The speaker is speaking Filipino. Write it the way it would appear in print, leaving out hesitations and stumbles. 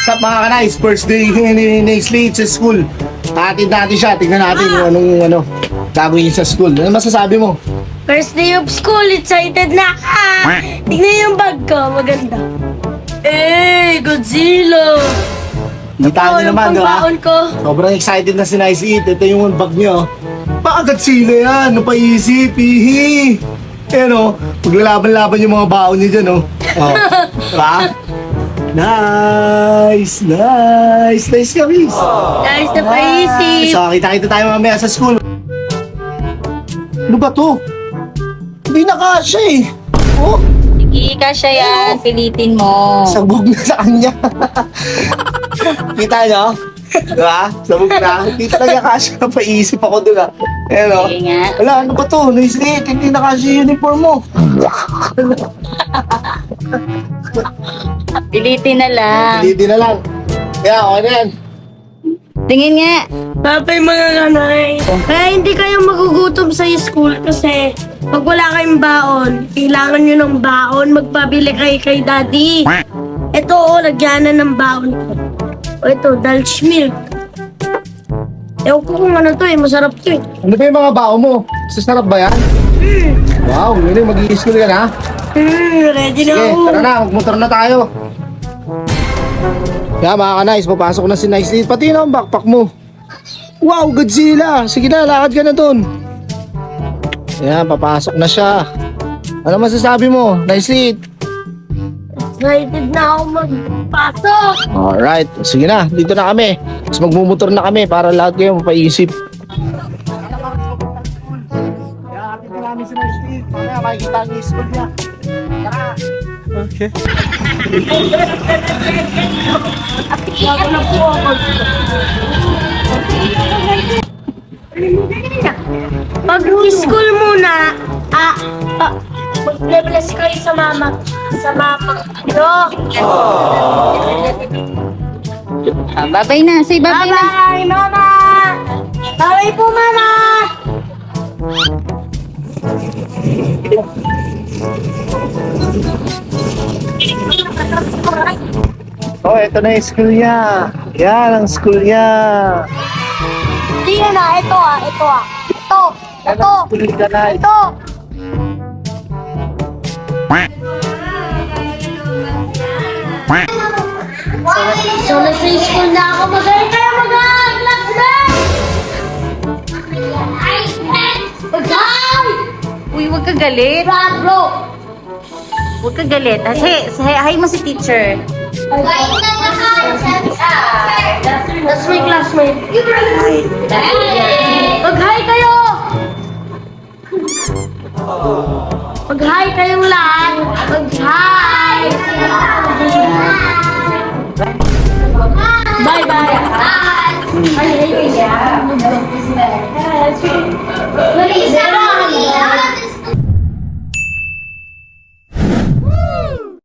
What's up mga kanais? First day ni Slate sa school. Hatid natin siya. Tingnan natin kung anong gagawin niya sa school. Ano masasabi mo? First day of school, excited na ka! Tignan yung bag ko, maganda. Eh, Godzilla! Kita niyo naman, di ba? Pangbaon ko. Sobrang excited na si Nice Eat. Ito yung bag niyo. Baka Godzilla yan. Ano pa isip? Hihi. Ayan o. Maglalaban-laban yung mga baon niyo dyan o. Oh. Diba? Nice! Nice! Nice ka, Miss! Nice na paisip. So, kita-kita tayo mamaya sa school. Ano ba to? Hindi na kasya eh. Oh, Sige, kasya yan. Pilitin mo. sabog na sa kanya. Kita nyo? Diba? Sabog na. Hindi talaga kasya. Paisip ako dun ah. Ayan o. Sige nga. Wala, ano ba to? Nice Eat. Hindi na kasya yung uniform mo. Pilitin na lang. Hindi na lang. Kaya, okay na yan. Tingin nga. Papay mga kanay. Kaya hindi kayo magugutom sa school kasi pag wala kayong baon, kailangan nyo ng baon, magpabili kayo kay daddy. Ito o, lagyanan ng baon ko. O ito, Dulce milk. Ewan ko kung ano to eh, masarap to eh. Ano ba yung mga bao mo? Sasarap ba yan? Wow, yun mag-i-school ka na. Ready na Sige, ako. tara na, magmotor na tayo. Kaya mga ka-nice, papasok na si Nice Eat. Pati na ang backpack mo. Wow, Godzilla! Sige na, lakad ka na dun. Ayan, papasok na siya. Ano masasabi mo, Nice Eat? Excited na ako magpasok. Alright, sige na, dito na kami. Tapos magmumotor na kami para lahat kayo mapaisip. Kaya atin namin si Nice Eat. Kaya makikita ang school niya. Tara! Okay. Pag school muna, mag-bless kayo sa mama. Sa mama. No? Babay na. Say babay na. Bye-bye, mama! Bye po, mama! Oh, ito na yung school niya. Yan ang school niya. Hindi yan ito ito. Ito, Yan ang school niya, Nice. ito. So, nasa school na ako. Magaling kayo mag-class na! Magay! Uy, huwag ka galit. Bro! Huwag ka galit. Hi mo si teacher. That's my classmate. Mag-hi kayo! Mag-hi kayong lahat! Mag-hi! Bye-bye! Ay, ay, ay.